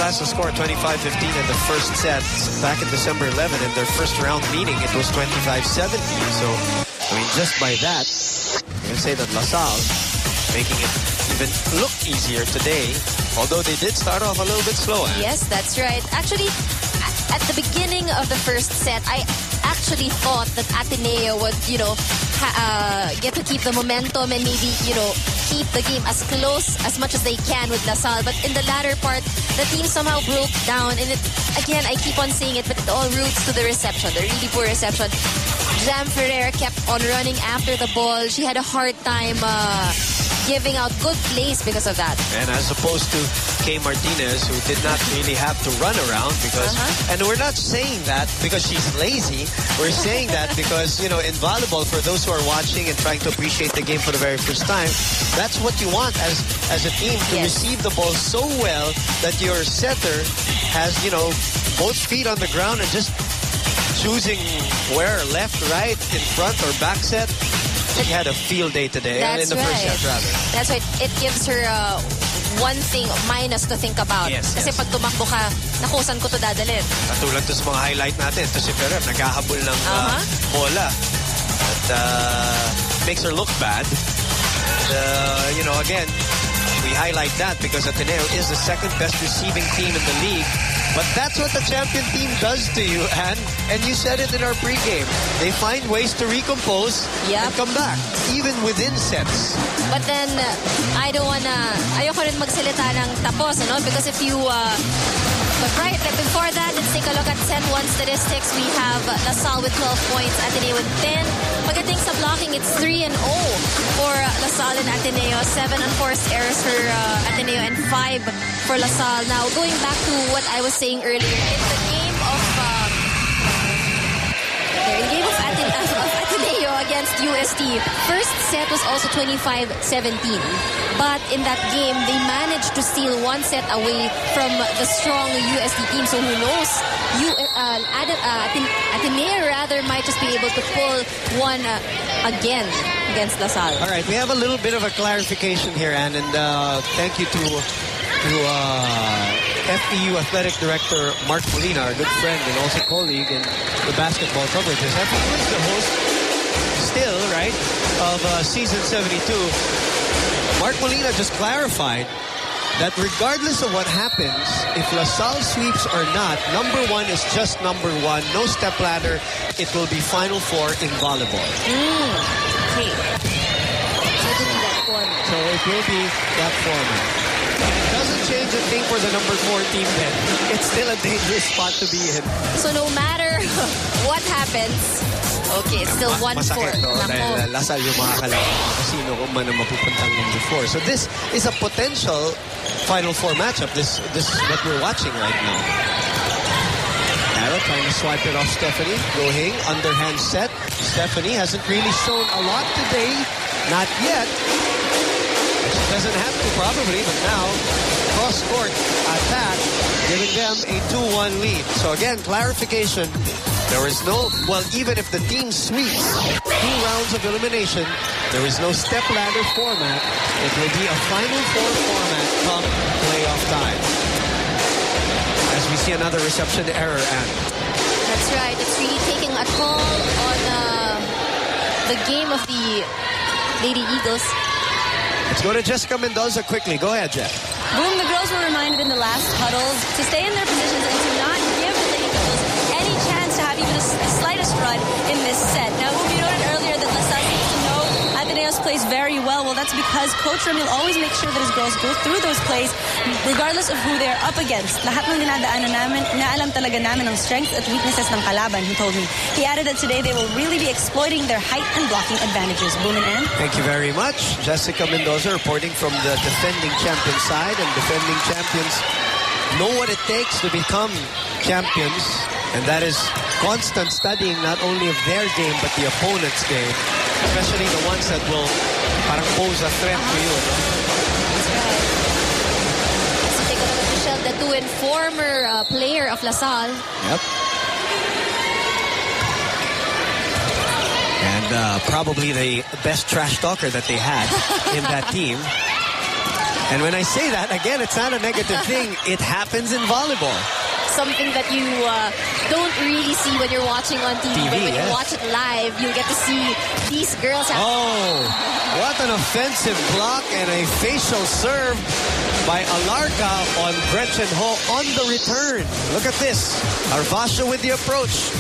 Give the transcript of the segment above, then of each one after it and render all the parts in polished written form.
last score 25-15 in the first set back in December 11. In their first round meeting, it was 25-17. So, I mean, just by that, you can say that LaSalle making it even look easier today. Although they did start off a little bit slow. Yes, that's right. Actually, at the beginning of the first set, I actually thought that Ateneo would, get to keep the momentum and maybe, keep the game as close as much as they can with LaSalle. But in the latter part, the team somehow broke down. And again, I keep on saying it, but it all roots to the reception, the really poor reception. Jam Ferrer kept on running after the ball. She had a hard time giving out good plays because of that. And as opposed to Kay Martinez, who did not really have to run around because... And we're not saying that because she's lazy. We're saying that because, in volleyball, for those who are watching and trying to appreciate the game for the very first time, that's what you want as a team, to receive the ball so well that your setter has, both feet on the ground and just choosing where, left, right, in front, or back set. She had a field day today. That's in the first set, rather. That's right. It gives her one thing minus to think about. Kasi pag tumakbo ka, nakusan ko to dadalhin. Katulad to sa mga highlight natin. Ito si Ferrer, naghahabol ng bola. At makes her look bad. And, again, we highlight that because Ateneo is the second best receiving team in the league. But that's what the champion team does to you, Anne. And you said it in our pregame. They find ways to recompose and come back, even within sets. But then, ayoko rin magsalita ng tapos, because if you... but right before that, let's take a look at Set 1 statistics. We have LaSalle with 12 points, Ateneo with 10. Pagdating sa blocking, it's 3-0 for LaSalle and Ateneo. 7 unforced errors for Ateneo and 5 for LaSalle. Now, going back to what I was saying earlier, in the game of Ateneo against UST, first set was also 25-17. But in that game, they managed to steal one set away from the strong UST team. So who knows? Ateneo rather might just be able to pull one again against LaSalle. All right, we have a little bit of a clarification here, Anne, and thank you to FEU Athletic Director Mark Molina, our good friend and also colleague in the basketball coverages. FEU is the host still, right, of Season 72. Mark Molina just clarified that regardless of what happens, if LaSalle sweeps or not, number one is just number one. No step ladder. It will be Final Four in volleyball. Okay. So it will be that format. Doesn't change a thing for the number 4 team then. It's still a dangerous spot to be in. So no matter what happens, okay, it's still 1-4. Masakit, no? Dahil LaSalle yung mga kalaban kasi kung man ang mapupuntang number 4. So this is a potential Final Four matchup. This is what we're watching right now. Arrow trying to swipe it off Stephanie. Gohing, underhand set. Stephanie hasn't really shown a lot today. Not yet. She doesn't have to probably, but now cross-court attack, giving them a 2-1 lead. So again, clarification. There is no, even if the team sweeps 2 rounds of elimination, there is no step ladder format. It will be a Final Four format come playoff time. As we see another reception error, Anne. That's right. It's really taking a toll on the game of the Lady Eagles. Let's go to Jessica Mendoza quickly. Go ahead, Jeff. Boom, the girls were reminded in the last huddles to stay in their positions and to not give the Lady Eagles any chance to have even the slightest run in this set. Now, we noted earlier that LaSalle seems to know Ateneo's plays very well. Well, that's because Coach Ramil always makes sure that his girls go through those plays regardless of who they're up against. Lahat ng dinadaanan namin, inaalam talaga namin ang strengths at weaknesses ng kalaban, he told me. He added that today they will really be exploiting their height and blocking advantages. Boom and Ann. Thank you very much. Jessica Mendoza reporting from the defending champion side, and defending champions know what it takes to become champions, and that is constant studying not only of their game but the opponent's game, especially the ones that will parang pose a threat to you. That's right. So take a look at Michelle Datuin, former player of LaSalle. Yep. And probably the best trash talker that they had in that team. And when I say that, again, it's not a negative thing. It happens in volleyball. Something that you don't really see when you're watching on TV. But when you watch it live, you'll get to see these girls. Oh, what an offensive block and a facial serve by Alarca on Gretchen Ho on the return. Look at this. Arvasha with the approach.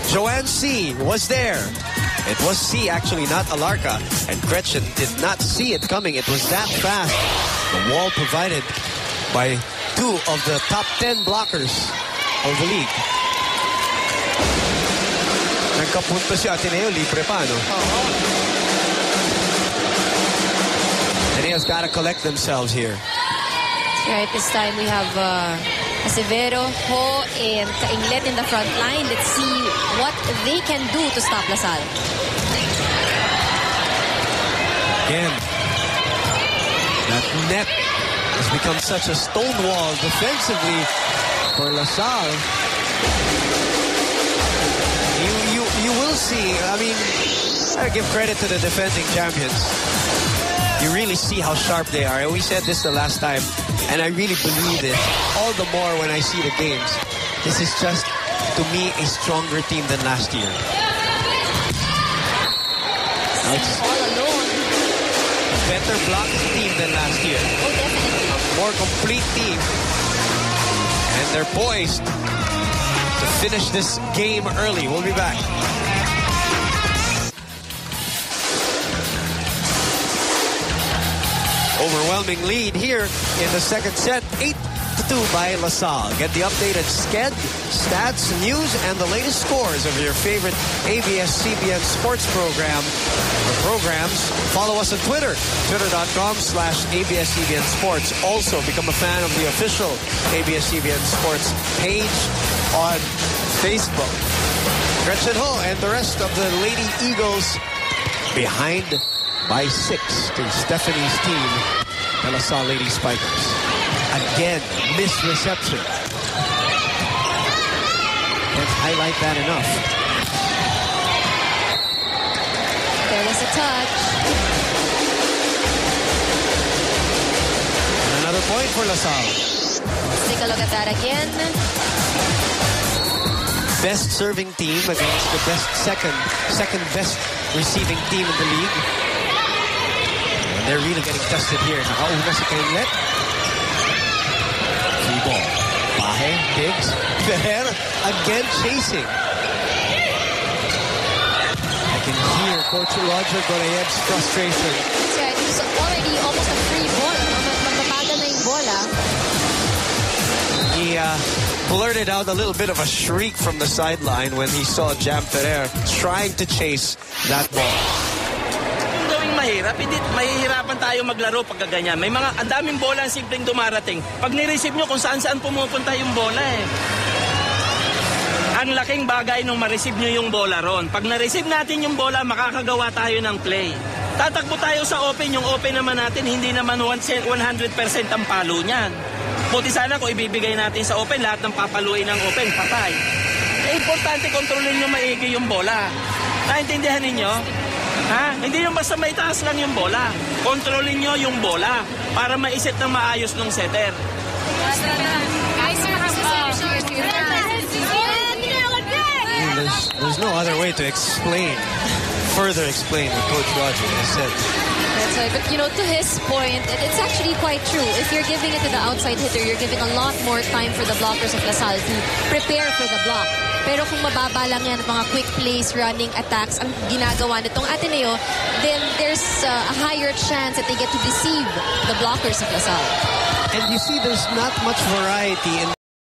Joanne C. was there. It was C, actually, not Alarca. And Gretchen did not see it coming. It was that fast. The wall provided by 2 of the top 10 blockers of the league. Nagkapunta si Ateneo, libre pa, no? Ateneo's got to collect themselves here. Right, this time we have Acevedo, Ho, and Kainglet in the front line. Let's see what they can do to stop LaSalle. Again, that net has become such a stonewall defensively for LaSalle. You will see, I mean, I give credit to the defending champions. You really see how sharp they are. And we said this the last time, and I really believe it all the more when I see the games. This is just, to me, a stronger team than last year. It's all alone. A better blocked team than last year. Oh, definitely. A more complete team. And they're poised to finish this game early. We'll be back. Overwhelming lead here in the second set. 8-2 by LaSalle. Get the updated sked, stats, news, and the latest scores of your favorite ABS-CBN sports program or programs. Follow us on Twitter, twitter.com/ABS-CBN Sports. Also, become a fan of the official ABS-CBN Sports page on Facebook. Gretchen Ho and the rest of the Lady Eagles behind by 6 to Stephanie's team, the LaSalle Lady Spikers. Again, missed reception. Can't highlight that enough. There was a touch. And another point for LaSalle. Let's take a look at that again. Best serving team against the best second best receiving team in the league. And they're really getting tested here. Nakauna si Kainglet. Free ball. Bahe, Diggs, Ferrer again chasing. I can hear Coach Roger Gorayev's frustration. That's right. It was already almost a free ball. Mababagal na yung bola. He blurted out a little bit of a shriek from the sideline when he saw Jam Ferrer trying to chase that ball. Gawing mahirap, hindi mahihirapan tayo maglaro pagka ganyan. May mga ang daming bola ang simpleng dumarating. Pag ni-receive nyo kung saan-saan pumupunta yung bola eh. Ang laking bagay nung ma-receive nyo yung bola ron. Pag na-receive natin yung bola, makakagawa tayo ng play. Tatakbo tayo sa open, yung open naman natin, hindi naman 100% ang palo niyan. Buti sana kung ibibigay natin sa open, lahat ng papaluin ng open, patay. Eh, importante kontrolin nyo maigi yung bola. Naintindihan ninyo? Ha? Hindi yung basta may taas lang yung bola. Kontrolin nyo yung bola para maiset ng maayos ng setter. There's no other way to further explain what Coach Roger has said. That's right. But, you know, to his point, it's actually quite true. If you're giving it to the outside hitter, you're giving a lot more time for the blockers of LaSalle to prepare for the block. Pero kung mababa lang yan at mga quick plays, running attacks ang ginagawa nitong Ateneo, then there's a higher chance that they get to deceive the blockers of LaSalle. And you see there's not much variety in